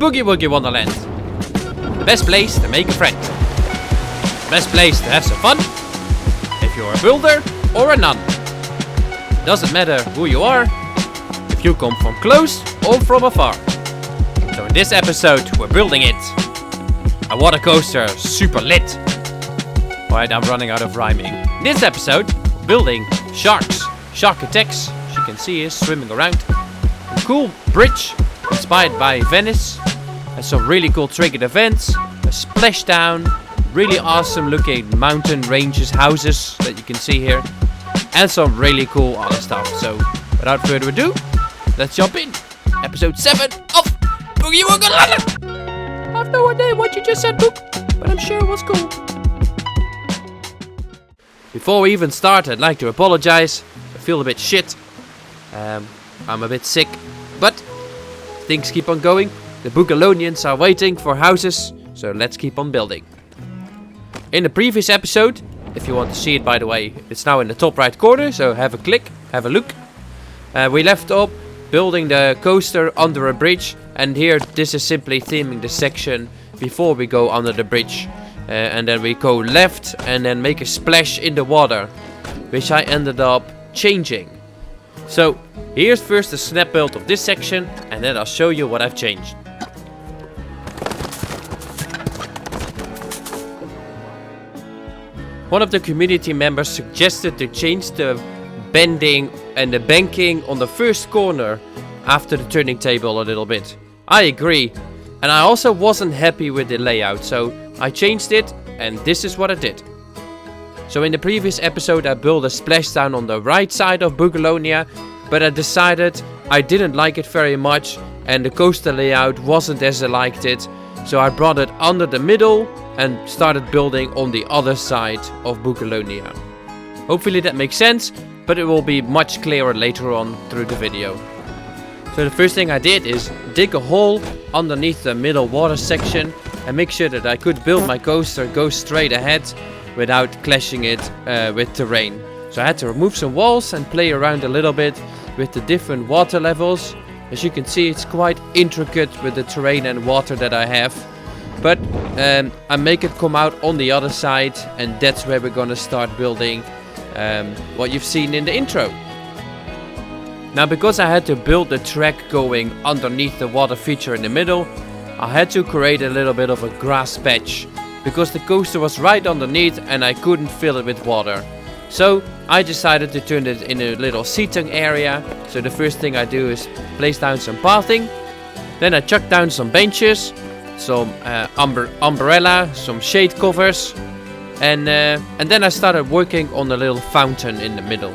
Boogie Woogie Wonderland. The best place to make a friend. The best place to have some fun. If you're a builder or a nun. Doesn't matter who you are. If you come from close or from afar. So in this episode we're building it. A water coaster super lit. Alright, I'm running out of rhyming. In this episode, we're building sharks. Shark attacks. As you can see is swimming around. A cool bridge inspired by Venice. And some really cool triggered events. A splashdown. Really awesome looking mountain ranges houses that you can see here. And some really cool other stuff. So without further ado, let's jump in. Episode 7 of Boogie Woogie. I have no idea what you just said, Book, but I'm sure it was cool. Before we even start, I'd like to apologize. I feel a bit shit. I'm a bit sick, but things keep on going. The Bughuulonians are waiting for houses, so let's keep on building. In the previous episode, if you want to see it by the way, it's now in the top right corner, so have a look. We left up building the coaster under a bridge, and here this is simply theming the section before we go under the bridge. And then we go left and then make a splash in the water, which I ended up changing. So here's first the snap build of this section, and then I'll show you what I've changed. One of the community members suggested to change the bending and the banking on the first corner after the turning table a little bit. I agree, and I also wasn't happy with the layout, so I changed it, and this is what I did. So in the previous episode I built a splashdown on the right side of Bughuulonia, but I decided I didn't like it very much and the coaster layout wasn't as I liked it, so I brought it under the middle and started building on the other side of Bughuulonia. Hopefully that makes sense, but it will be much clearer later on through the video. So the first thing I did is dig a hole underneath the middle water section and make sure that I could build my coaster go straight ahead without clashing it with terrain. So I had to remove some walls and play around a little bit with the different water levels. As you can see, it's quite intricate with the terrain and water that I have. But I make it come out on the other side, and that's where we're gonna start building what you've seen in the intro. Now because I had to build the track going underneath the water feature in the middle, I had to create a little bit of a grass patch, because the coaster was right underneath and I couldn't fill it with water. So I decided to turn it in a little seating area. So the first thing I do is place down some pathing. Then I chuck down some benches, some umbrella, some shade covers. And then I started working on a little fountain in the middle.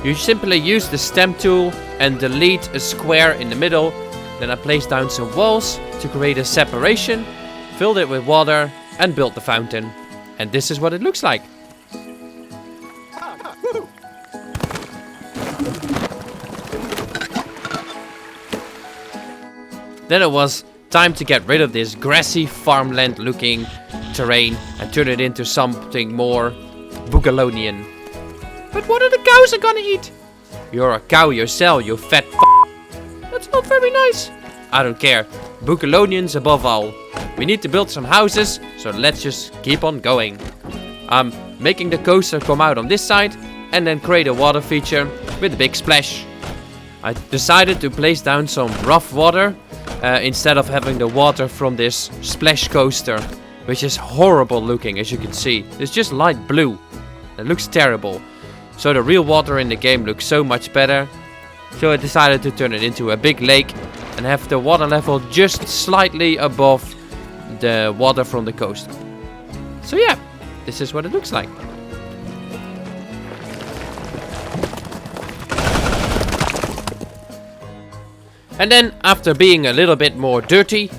You simply use the stamp tool and delete a square in the middle. Then I placed down some walls to create a separation, filled it with water and built the fountain. And this is what it looks like. Then it was time to get rid of this grassy farmland looking terrain and turn it into something more Bughuulonian. But what are the cows are gonna eat? You're a cow yourself, you fat f***. That's not very nice. I don't care. Bughuulonians above all. We need to build some houses, so let's just keep on going. I'm making the coaster come out on this side and then create a water feature with a big splash. I decided to place down some rough water instead of having the water from this splash coaster, which is horrible looking, as you can see. It's just light blue. It looks terrible. So the real water in the game looks so much better. So I decided to turn it into a big lake and have the water level just slightly above the water from the coaster. So yeah, this is what it looks like. And then after being a little bit more dirty,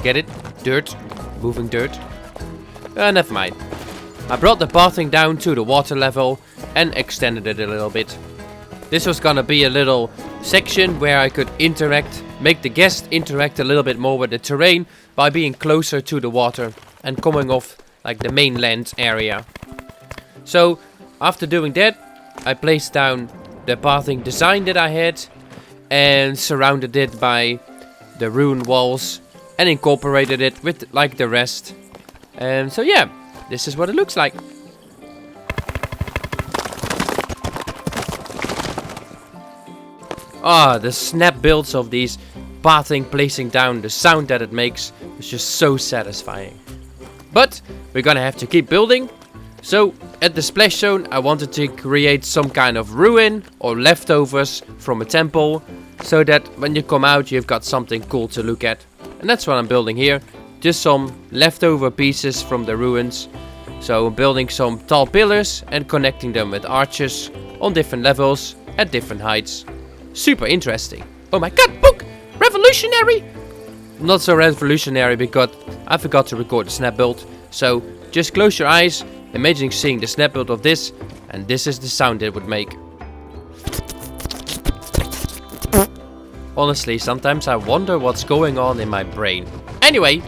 get it? Dirt, moving dirt. Never mind. I brought the pathing down to the water level and extended it a little bit. This was gonna be a little section where I could interact, make the guest interact a little bit more with the terrain by being closer to the water and coming off like the mainland area. So after doing that, I placed down the pathing design that I had and surrounded it by the ruined walls and incorporated it with like the rest. And so yeah, this is what it looks like. Ah, the snap builds of these pathing, placing down, the sound that it makes is just so satisfying. But we're gonna have to keep building. So at the splash zone I wanted to create some kind of ruin or leftovers from a temple, so that when you come out you've got something cool to look at. And that's what I'm building here. Just some leftover pieces from the ruins. So I'm building some tall pillars and connecting them with arches on different levels at different heights. Super interesting. Oh my god, book! Revolutionary! Not so revolutionary because I forgot to record the snap build. So just close your eyes, imagine seeing the snap build of this, and this is the sound it would make. Honestly, sometimes I wonder what's going on in my brain. Anyway,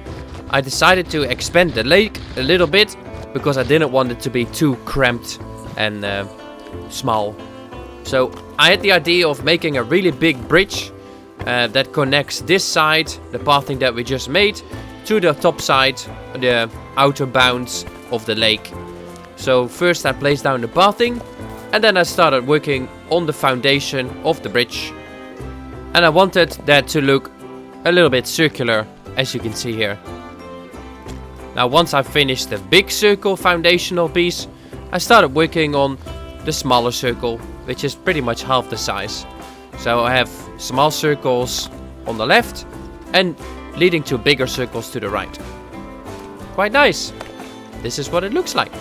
I decided to expand the lake a little bit because I didn't want it to be too cramped and small. So I had the idea of making a really big bridge that connects this side, the pathing that we just made, to the top side, the outer bounds of the lake. So first I placed down the pathing, and then I started working on the foundation of the bridge. And I wanted that to look a little bit circular, as you can see here. Now once I finished the big circle foundational piece, I started working on the smaller circle, which is pretty much half the size. So I have small circles on the left and leading to bigger circles to the right. Quite nice. This is what it looks like.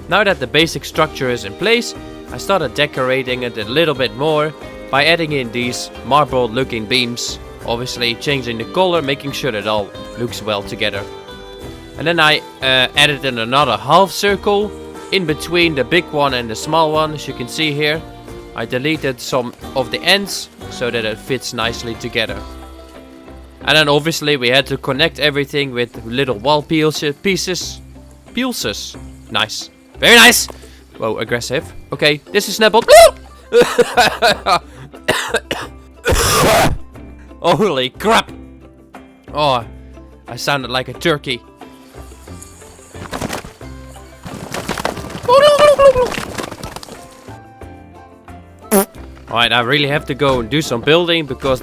Now that the basic structure is in place, I started decorating it a little bit more by adding in these marble looking beams. Obviously changing the color, making sure that it all looks well together. And then I added in another half circle in between the big one and the small one, as you can see here. I deleted some of the ends so that it fits nicely together. And then obviously we had to connect everything with little wall pieces. Nice. Very nice. Whoa, aggressive. Okay, this is Snapple. Holy crap! Oh, I sounded like a turkey. Alright, I really have to go and do some building because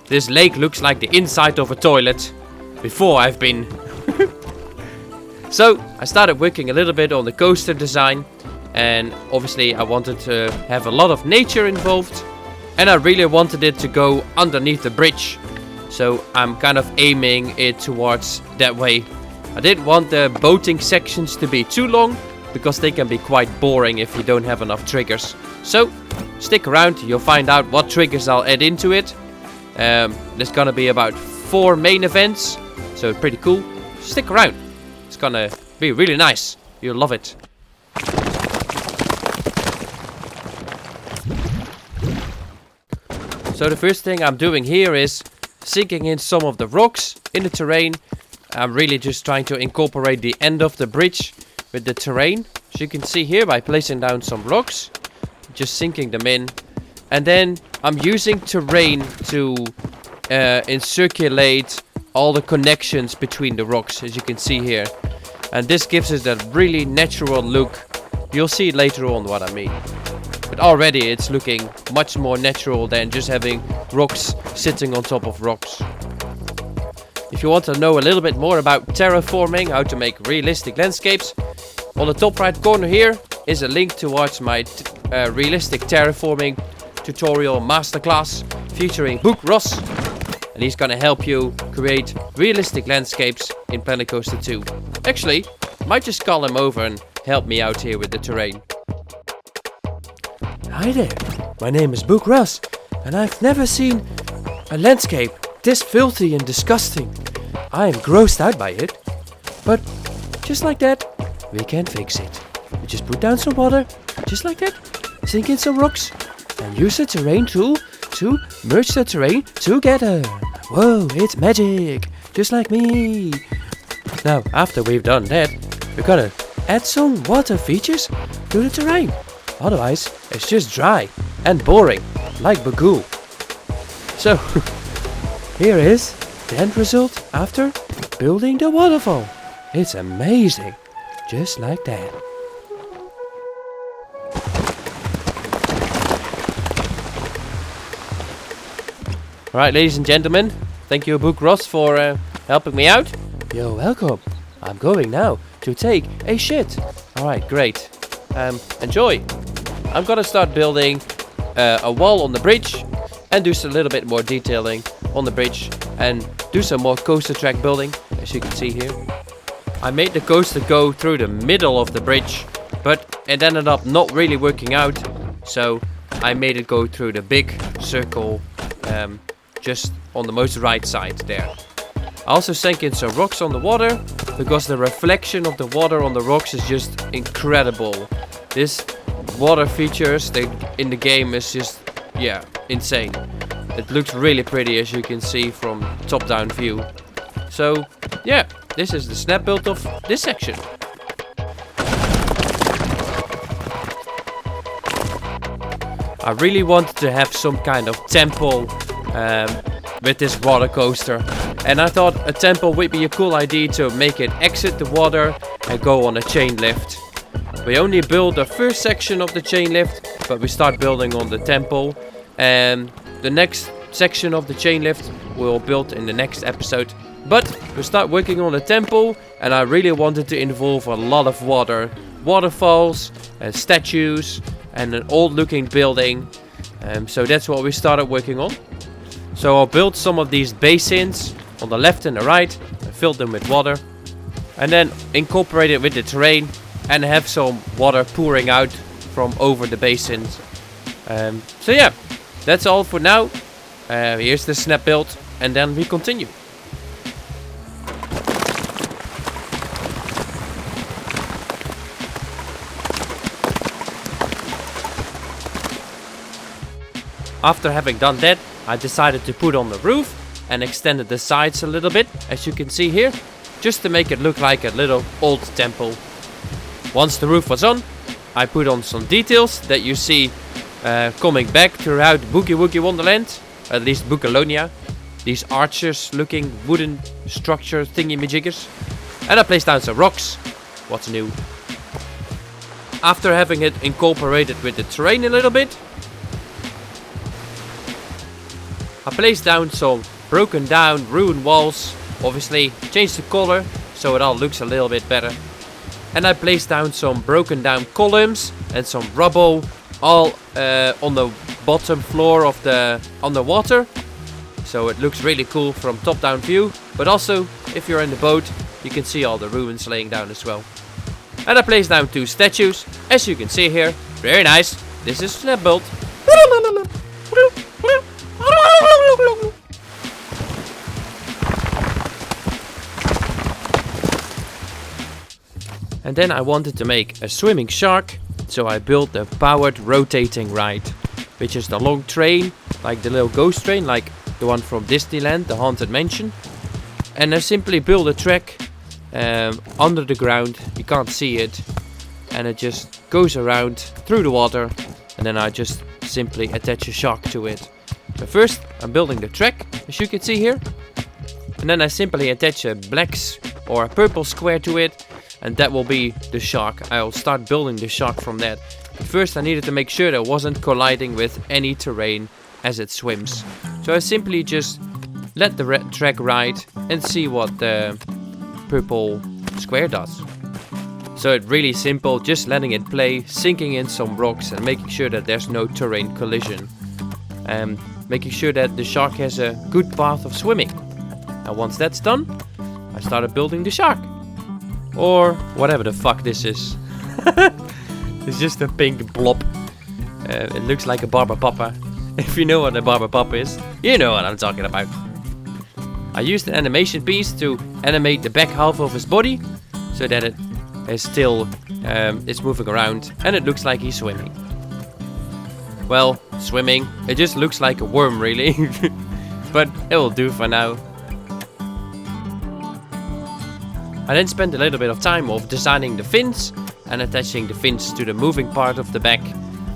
this lake looks like the inside of a toilet before I've been. So, I started working a little bit on the coaster design, and obviously I wanted to have a lot of nature involved. And I really wanted it to go underneath the bridge. So I'm kind of aiming it towards that way. I didn't want the boating sections to be too long, because they can be quite boring if you don't have enough triggers. So stick around, you'll find out what triggers I'll add into it. There's gonna be about 4 main events, so pretty cool. Stick around, it's gonna be really nice. You'll love it. So the first thing I'm doing here is sinking in some of the rocks in the terrain. I'm really just trying to incorporate the end of the bridge with the terrain. As you can see here, by placing down some rocks, just sinking them in. And then I'm using terrain to encirculate all the connections between the rocks, as you can see here. And this gives us that really natural look. You'll see later on what I mean. But already it's looking much more natural than just having rocks sitting on top of rocks. If you want to know a little bit more about terraforming, how to make realistic landscapes, on the top right corner here is a link towards my realistic terraforming tutorial masterclass featuring Bughuul, and he's gonna help you create realistic landscapes in Planet Coaster 2. Actually, might just call him over and help me out here with the terrain. Hi there, my name is Bughuul, and I've never seen a landscape this filthy and disgusting. I am grossed out by it, but just like that, we can fix it. We just put down some water, just like that, sink in some rocks, and use the terrain tool to merge the terrain together. Whoa, it's magic, just like me. Now, after we've done that, we're gonna add some water features to the terrain. Otherwise, it's just dry and boring, like Bughuul. So, here is the end result after building the waterfall. It's amazing, just like that. Alright, ladies and gentlemen, thank you Ross for helping me out. You're welcome. I'm going now to take a shit. Alright, great. Enjoy. I'm gonna start building a wall on the bridge and do a little bit more detailing on the bridge and do some more coaster track building, as you can see here. I made the coaster go through the middle of the bridge, but it ended up not really working out, so I made it go through the big circle just on the most right side there. I also sank in some rocks on the water, because the reflection of the water on the rocks is just incredible. This water features in the game is just, yeah, insane. It looks really pretty, as you can see from top-down view. So, yeah, this is the snap build of this section. I really wanted to have some kind of temple with this water coaster, and I thought a temple would be a cool idea to make it exit the water and go on a chain lift. We only built the first section of the chain lift, but we start building on the temple, and the next section of the chain lift we'll build in the next episode. But we start working on the temple, and I really wanted to involve a lot of water, waterfalls and statues and an old looking building, so that's what we started working on. So I'll build some of these basins on the left and the right and fill them with water, and then incorporate it with the terrain and have some water pouring out from over the basins. So yeah, that's all for now. Here's the snap build, and then we continue. After having done that, I decided to put on the roof and extended the sides a little bit, as you can see here, just to make it look like a little old temple. Once the roof was on, I put on some details that you see coming back throughout Boogie Wonderland, at least Bughuulonia. These archers looking wooden structure thingy-majiggers. And I placed down some rocks. What's new? After having it incorporated with the terrain a little bit, I placed down some broken down ruined walls, obviously changed the color so it all looks a little bit better. And I placed down some broken down columns and some rubble all on the bottom floor of the underwater. So it looks really cool from top down view, but also if you're in the boat you can see all the ruins laying down as well. And I placed down 2 statues, as you can see here. Very nice. This is snap build. And then I wanted to make a swimming shark, so I built the powered rotating ride, which is the long train, like the little ghost train, like the one from Disneyland, the Haunted Mansion. And I simply built a track under the ground, you can't see it, and it just goes around through the water, and then I just simply attach a shark to it. So first I'm building the track, as you can see here, and then I simply attach a black or a purple square to it, and that will be the shark. I'll start building the shark from that. But first I needed to make sure that it wasn't colliding with any terrain as it swims. So I simply just let the track ride and see what the purple square does. So it's really simple, just letting it play, sinking in some rocks and making sure that there's no terrain collision. And making sure that the shark has a good path of swimming. And once that's done, I started building the shark. Or whatever the fuck this is. It's just a pink blob. It looks like a Barber Papa. If you know what a Barber Papa is, you know what I'm talking about. I used an animation piece to animate the back half of his body, so that it is still it's moving around and it looks like he's swimming. Well, swimming, it just looks like a worm really. But it will do for now. I then spent a little bit of time of designing the fins and attaching the fins to the moving part of the back,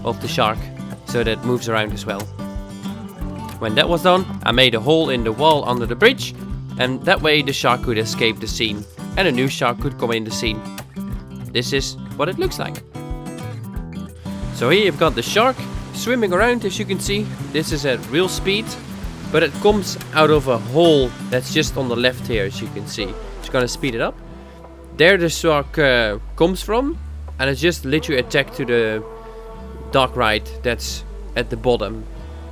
of the shark, so that it moves around as well. When that was done, I made a hole in the wall under the bridge, and that way the shark could escape the scene, and a new shark could come in the scene. This is what it looks like. So here you've got the shark swimming around, as you can see. This is at real speed, but it comes out of a hole that's just on the left here, as you can see. Just gonna speed it up. There the shark comes from, and it's just literally attacked to the dock ride that's at the bottom.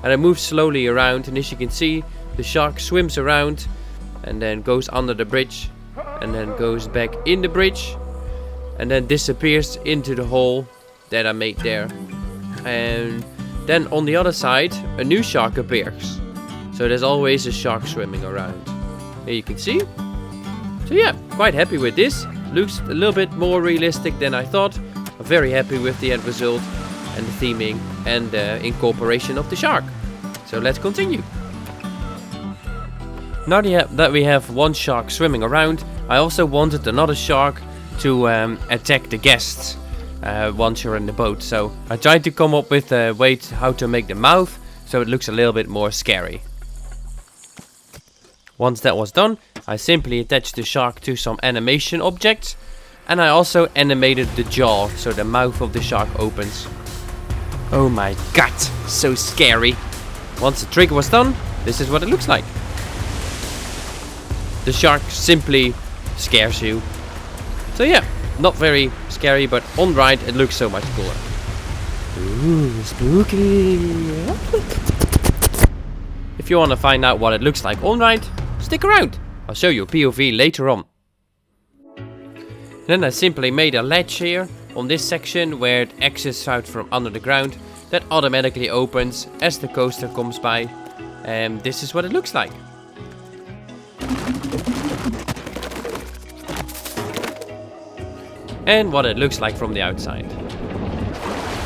And it moves slowly around, and as you can see, the shark swims around and then goes under the bridge and then goes back in the bridge and then disappears into the hole that I made there. And then on the other side a new shark appears. So there's always a shark swimming around. Here you can see. So yeah, quite happy with this. Looks a little bit more realistic than I thought. I'm very happy with the end result and the theming and the incorporation of the shark. So let's continue. Now that we have one shark swimming around, I also wanted another shark to attack the guests once you're in the boat. So I tried to come up with a way how to make the mouth so it looks a little bit more scary. Once that was done, I simply attached the shark to some animation objects, and I also animated the jaw so the mouth of the shark opens. Oh my god, so scary. Once the trick was done, this is what it looks like. The shark simply scares you. So yeah, not very scary, but on ride it looks so much cooler. Ooh, spooky. If you want to find out what it looks like on ride, stick around. I'll show you a POV later on. Then I simply made a latch here on this section where it exits out from under the ground that automatically opens as the coaster comes by. And this is what it looks like. And what it looks like from the outside.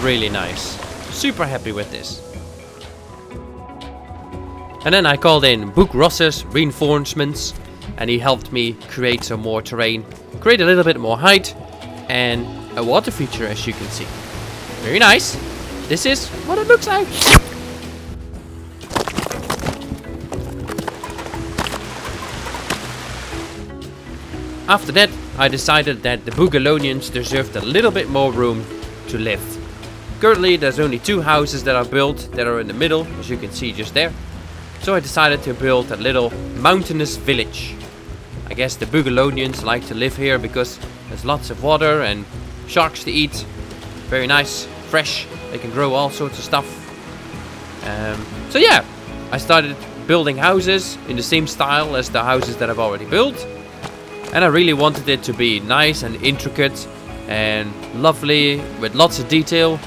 Really nice. Super happy with this. And then I called in Bughuul's reinforcements, and he helped me create some more terrain, create a little bit more height, and a water feature, as you can see. Very nice. This is what it looks like. After that, I decided that the Bughuulonians deserved a little bit more room to live. Currently, there's only 2 houses that are built that are in the middle, as you can see just there. So I decided to build a little mountainous village. I guess the Bughuulonians like to live here because there's lots of water and sharks to eat. Very nice, fresh, they can grow all sorts of stuff. So yeah, I started building houses in the same style as the houses that I've already built. And I really wanted it to be nice and intricate and lovely with lots of detail.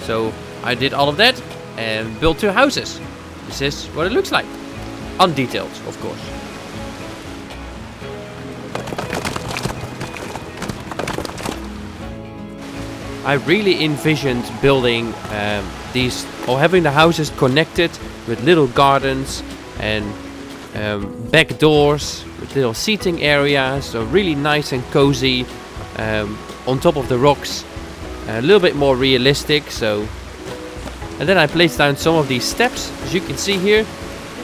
So I did all of that and built 2 houses. This is what it looks like. Undetailed, of course. I really envisioned building these, or having the houses connected with little gardens and back doors with little seating areas, so really nice and cozy on top of the rocks, a little bit more realistic. So, and then I placed down some of these steps, as you can see here,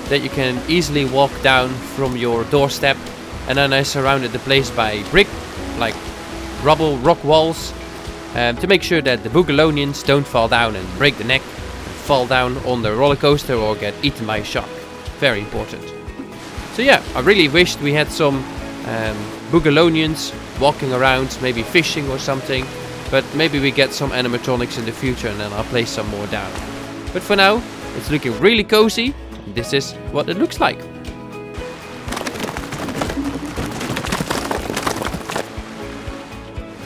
that you can easily walk down from your doorstep. And then I surrounded the place by brick, like rubble rock walls, to make sure that the Bughuulonians don't fall down and break the neck, fall down on the roller coaster or get eaten by a shark. Very important. So yeah, I really wished we had some Bughuulonians walking around, maybe fishing or something. But maybe we get some animatronics in the future and then I'll place some more down. But for now, it's looking really cozy. This is what it looks like.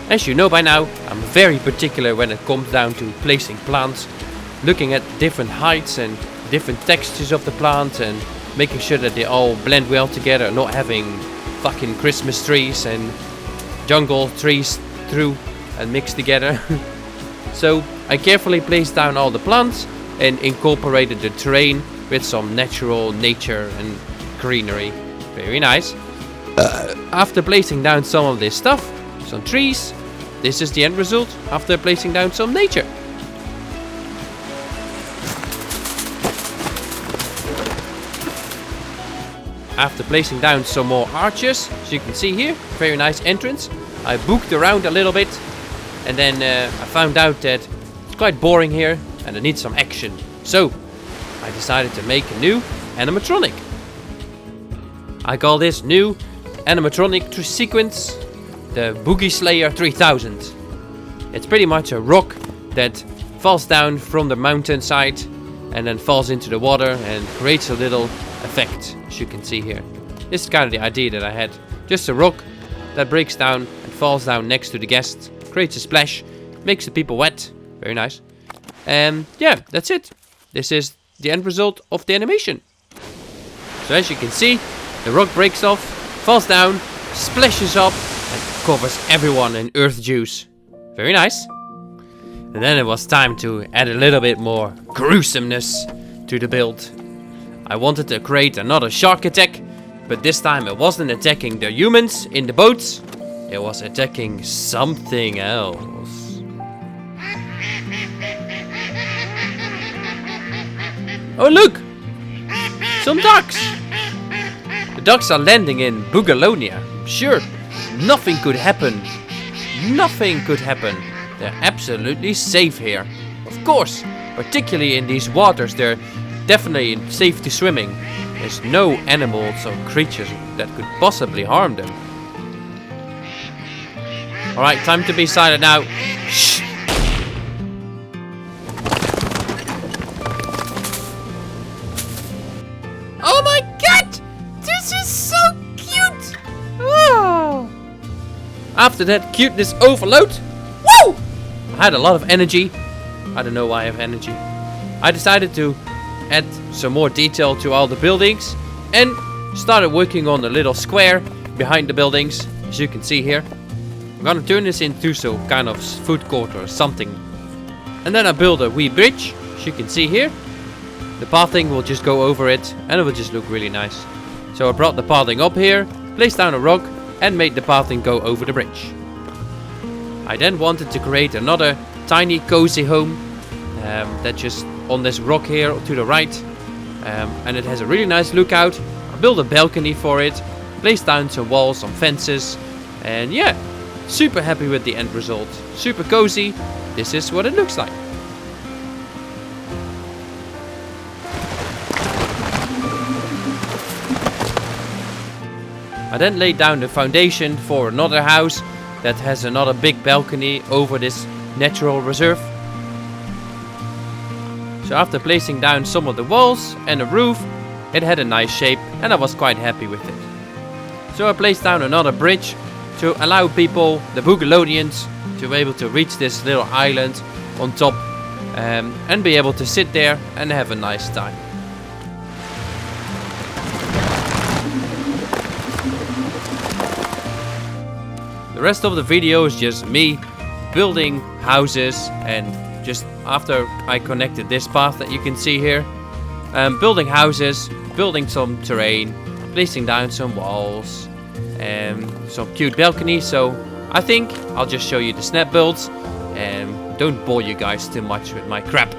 As you know by now, I'm very particular when it comes down to placing plants. Looking at different heights and different textures of the plant and making sure that they all blend well together, not having fucking Christmas trees and jungle trees through and mixed together. So I carefully placed down all the plants and incorporated the terrain with some natural nature and greenery. Very nice. After placing down some of this stuff, some trees, this is the end result after placing down some nature. after placing down some more arches, as you can see here, very nice entrance, I booked around a little bit, and then I found out that it's quite boring here and I need some action. So I decided to make a new animatronic. I call this new animatronic sequence the Boogie Slayer 3000. It's pretty much a rock that falls down from the mountainside and then falls into the water and creates a little effect, as you can see here. This is kind of the idea that I had. Just a rock that breaks down and falls down next to the guest, creates a splash, makes the people wet. Very nice. And yeah, that's it. This is the end result of the animation. So as you can see, the rock breaks off, falls down, splashes up and covers everyone in earth juice. Very nice. And then it was time to add a little bit more gruesomeness to the build. I wanted to create another shark attack, but this time it wasn't attacking the humans in the boats, it was attacking something else. Oh look! Some ducks! The ducks are landing in Bughuul. Sure, nothing could happen. Nothing could happen. They're absolutely safe here. Of course, particularly in these waters, they're definitely safe to swimming. There's no animals or creatures that could possibly harm them. Alright, time to be silent now. Shh. Oh my god! This is so cute! Oh. After that cuteness overload, woo! I had a lot of energy. I don't know why I have energy. I decided to add some more detail to all the buildings and started working on the little square behind the buildings, as you can see here. I'm gonna turn this into some kind of food court or something. And then I build a wee bridge, as you can see here. The pathing will just go over it and it will just look really nice. So I brought the pathing up here, placed down a rock and made the pathing go over the bridge. I then wanted to create another tiny cozy home that just on this rock here to the right, and it has a really nice lookout. I built a balcony for it, placed down some walls, some fences, and yeah, super happy with the end result. Super cozy. This is what it looks like. I then laid down the foundation for another house that has another big balcony over this natural reserve. So after placing down some of the walls and a roof, it had a nice shape and I was quite happy with it. So I placed down another bridge to allow people, the Bughuulians, to be able to reach this little island on top and be able to sit there and have a nice time. The rest of the video is just me building houses, and just after I connected this path that you can see here, building houses, building some terrain, placing down some walls and some cute balconies. So I think I'll just show you the snap builds and don't bore you guys too much with my crap.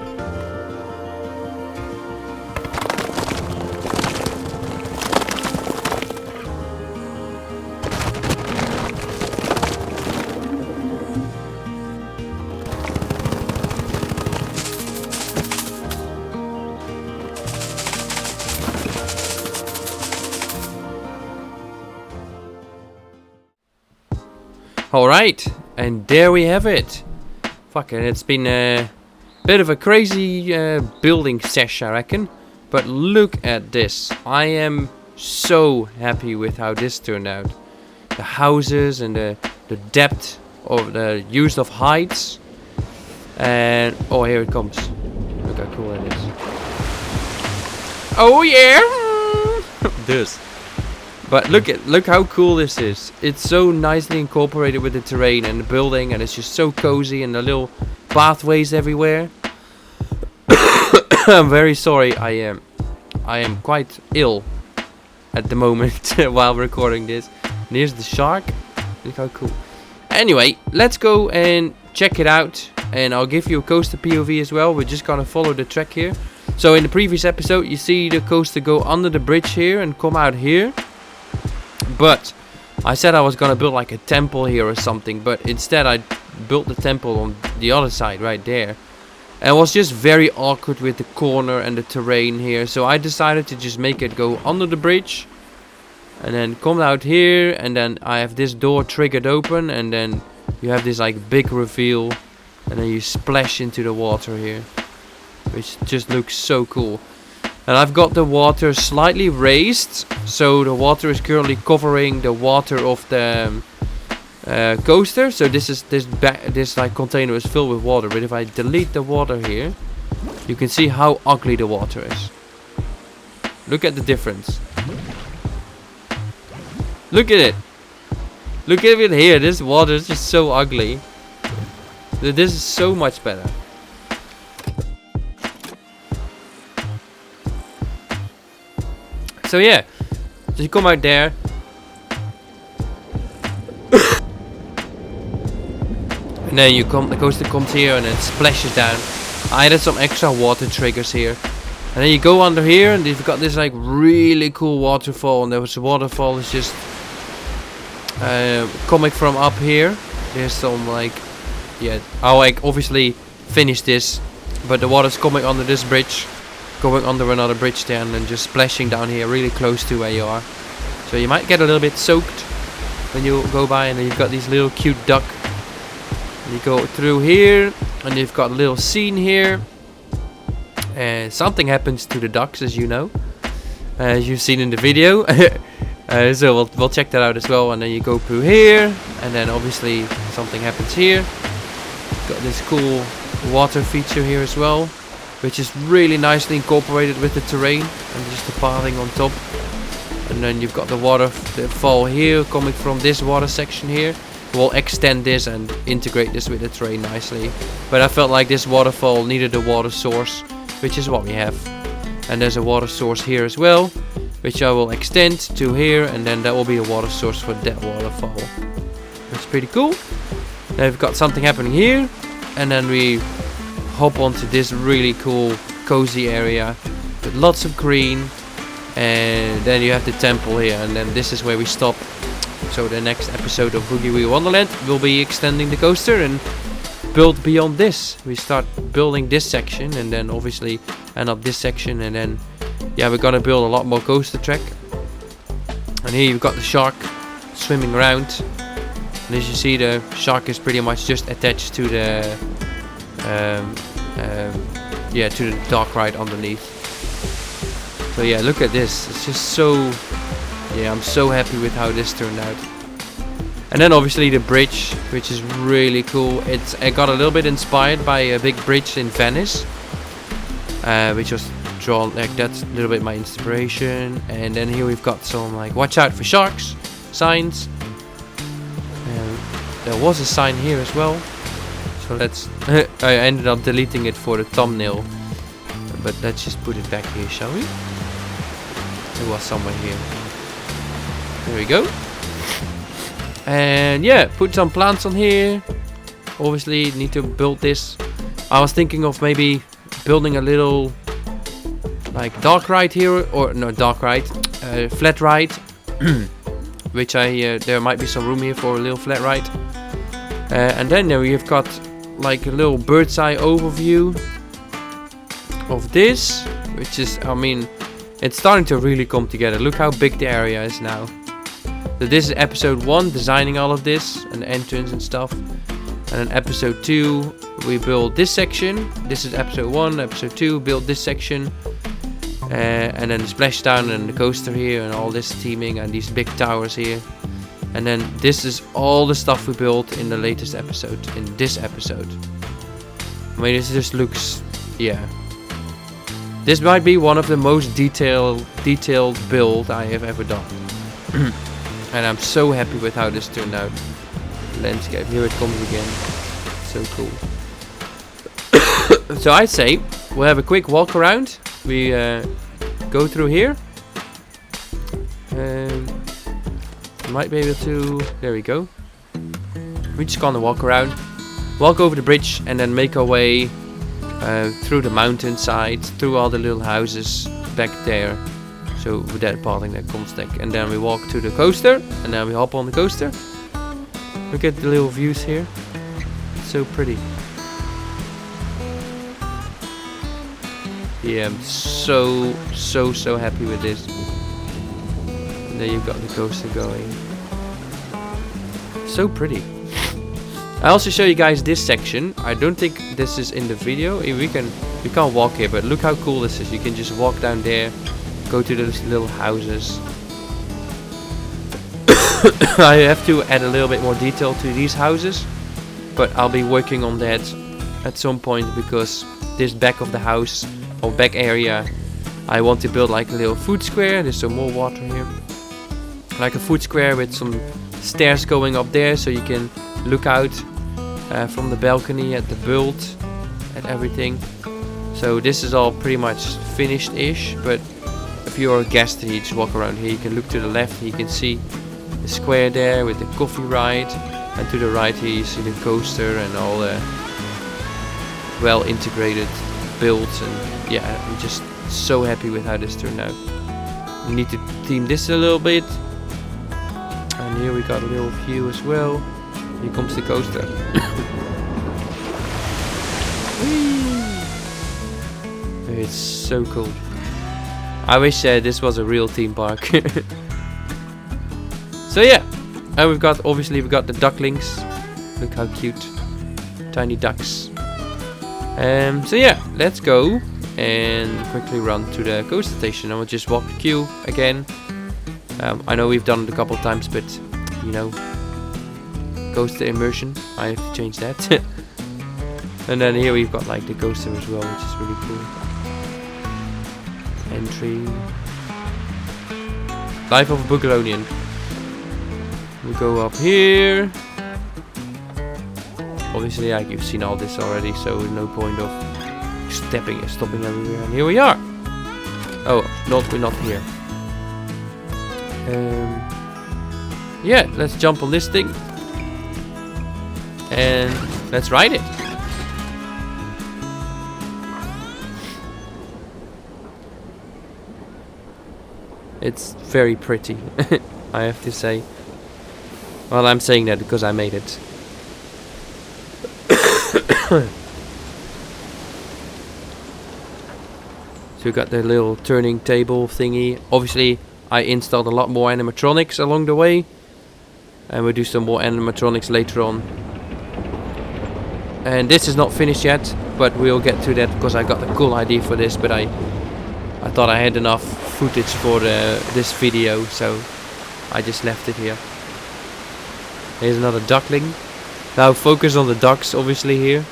Alright, and there we have it. Fucking, it's been a bit of a crazy building sesh, I reckon. But look at this. I am so happy with how this turned out. The houses and the depth of the use of heights. And, oh, here it comes. Look how cool that is. Oh yeah! This. But look how cool this is. It's so nicely incorporated with the terrain and the building, and it's just so cozy, and the little pathways everywhere. I'm very sorry. I am quite ill at the moment while recording this. And here's the shark. Look how cool. Anyway, let's go and check it out, and I'll give you a coaster POV as well. We're just gonna follow the track here. So in the previous episode, you see the coaster go under the bridge here and come out here. But I said I was gonna build like a temple here or something, but instead I built the temple on the other side right there. And it was just very awkward with the corner and the terrain here, so I decided to just make it go under the bridge and then come out here, and then I have this door triggered open, and then you have this like big reveal, and then you splash into the water here, which just looks so cool. And I've got the water slightly raised, so the water is currently covering the water of the coaster. So this like container is filled with water, but if I delete the water here, you can see how ugly the water is. Look at the difference. Look at it. Look at it here. This water is just so ugly. This is so much better. So yeah, so you come out there. And then the coaster comes here and then splashes down. I added some extra water triggers here. And then you go under here and you've got this like really cool waterfall. And this waterfall is just coming from up here. There's some like, yeah, I'll like obviously finish this. But the water's coming under this bridge. Going under another bridge there and then just splashing down here really close to where you are. So you might get a little bit soaked when you go by. And then you've got these little cute duck. You go through here, and you've got a little scene here. Something happens to the ducks, as you know, as you've seen in the video. So we'll check that out as well. And then you go through here, and then obviously something happens here. Got this cool water feature here as well, which is really nicely incorporated with the terrain and just the pathing on top. And then you've got the waterfall here coming from this water section here. We'll extend this and integrate this with the terrain nicely. But I felt like this waterfall needed a water source, which is what we have. And there's a water source here as well, which I will extend to here, and then that will be the water source for that waterfall. That's pretty cool. Now we've got something happening here, and then we hop onto this really cool cozy area with lots of green. And then you have the temple here, and then this is where we stop. So the next episode of Bughuul Wonderland will be extending the coaster and build beyond this. We start building this section and then obviously end up this section, and then yeah, we're gonna build a lot more coaster track. And here you've got the shark swimming around, and as you see, the shark is pretty much just attached to the to the dark ride underneath. So yeah, look at this. It's just so. Yeah, I'm so happy with how this turned out. And then obviously the bridge, which is really cool. I got a little bit inspired by a big bridge in Venice, which was drawn like that's a little bit my inspiration. And then here we've got some like watch out for sharks signs. There was a sign here as well. So let's. I ended up deleting it for the thumbnail, but let's just put it back here, shall we? It was somewhere here. There we go. And yeah, put some plants on here. Obviously need to build this. I was thinking of maybe building a little like dark ride here, or no dark ride, flat ride. Which there might be some room here for a little flat ride. And then we've got like a little bird's eye overview of this, which is, I mean, it's starting to really come together. Look how big the area is now. So this is episode 1, designing all of this and the entrance and stuff. And then episode 2, we build this section. This is episode 1, episode 2, build this section. And then the splashdown and the coaster here and all this teaming and these big towers here. And then this is all the stuff we built in the latest episode, in this episode. I mean, this just looks, yeah. This might be one of the most detailed build I have ever done. And I'm so happy with how this turned out. Landscape, here it comes again. So cool. So I'd say we'll have a quick walk around. We go through here. Might be able to. There we go. We're just gonna walk around, walk over the bridge, and then make our way through the mountainside, through all the little houses back there. So with that pathing that comes back, and then we walk to the coaster, and then we hop on the coaster. Look at the little views here. It's so pretty. Yeah, I'm so happy with this. And there you've got the coaster going. So pretty. I also show you guys this section. I don't think this is in the video. We can't walk here, but look how cool this is. You can just walk down there, go to those little houses. I have to add a little bit more detail to these houses, but I'll be working on that at some point, because this back of the house or back area, I want to build like a little food square. There's some more water here. Like a food square with some stairs going up there, so you can look out from the balcony at the build and everything. So this is all pretty much finished-ish, but if you're a guest and you just walk around here, you can look to the left and you can see the square there with the coffee ride, and to the right here you see the coaster and all the well integrated builds. And yeah, I'm just so happy with how this turned out. We need to theme this a little bit, and here we got a little view as well. Here comes the coaster. It's so cool. I wish this was a real theme park. So yeah, and we've got the ducklings. Look how cute, tiny ducks. So yeah, let's go and quickly run to the coaster station. I will just walk the queue again. I know we've done it a couple of times, but you know, coaster immersion, I have to change that. And then here we've got like the coaster as well, which is really cool. Entry. Life of a Bughuulian. We go up here. Obviously, like, you've seen all this already, so no point of stopping everywhere. And here we are. Oh, we're not here. Yeah, let's jump on this thing and let's ride it. It's very pretty, I have to say. Well, I'm saying that because I made it. So we got the little turning table thingy. Obviously, I installed a lot more animatronics along the way, and we'll do some more animatronics later on. And this is not finished yet, but we'll get to that because I got a cool idea for this, but I thought I had enough footage for this video, so I just left it here. Here's another duckling. Now focus on the ducks, obviously, here.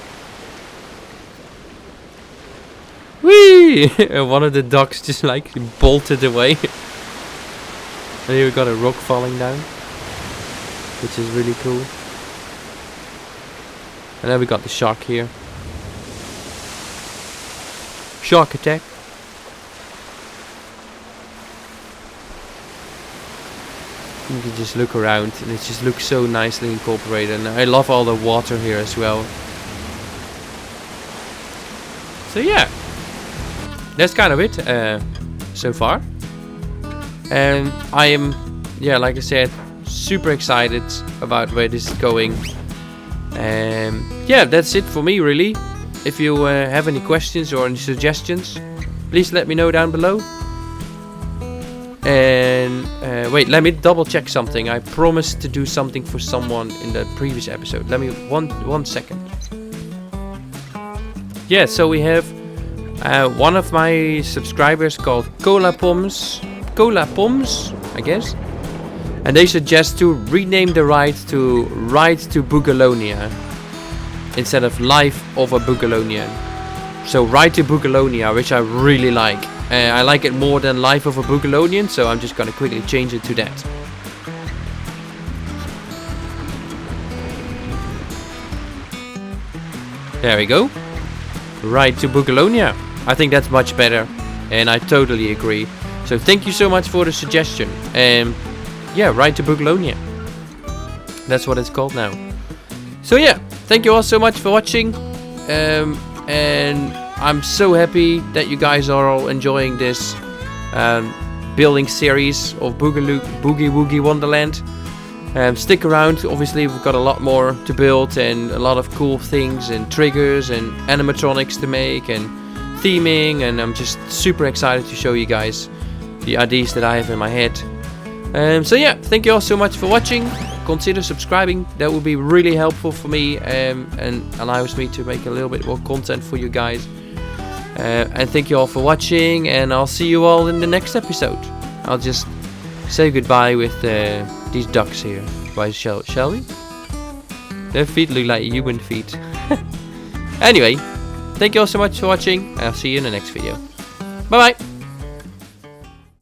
Whee! One of the ducks just like bolted away. And here we got a rock falling down, which is really cool. And then we got the shark here. Shark attack. You can just look around and it just looks so nicely incorporated, and I love all the water here as well. So yeah, that's kind of it so far. And I am, yeah, like I said, super excited about where this is going. Yeah, that's it for me really. If you have any questions or any suggestions, please let me know down below. And wait, let me double check something. I promised to do something for someone in the previous episode. Let me one second. Yeah, so we have one of my subscribers called Cola Poms, I guess, and they suggest to rename the ride to Ride to Bughuul instead of Life of a Bughuulian. So Ride to Bughuul, which I really like. I like it more than Life of a Bughuulian, so I'm just gonna quickly change it to that. There we go. Ride to Bughuul. I think that's much better, and I totally agree. So thank you so much for the suggestion. Yeah, Ride to Bughuul. That's what it's called now. So yeah, thank you all so much for watching. and I'm so happy that you guys are all enjoying this building series of Boogie Woogie Wonderland. Stick around, obviously we've got a lot more to build and a lot of cool things and triggers and animatronics to make and theming, and I'm just super excited to show you guys the ideas that I have in my head. So yeah, thank you all so much for watching. Consider subscribing, that would be really helpful for me and allows me to make a little bit more content for you guys. And thank you all for watching, and I'll see you all in the next episode. I'll just say goodbye with these ducks here. Why shall we? Their feet look like human feet. Anyway, thank you all so much for watching. I'll see you in the next video. Bye bye.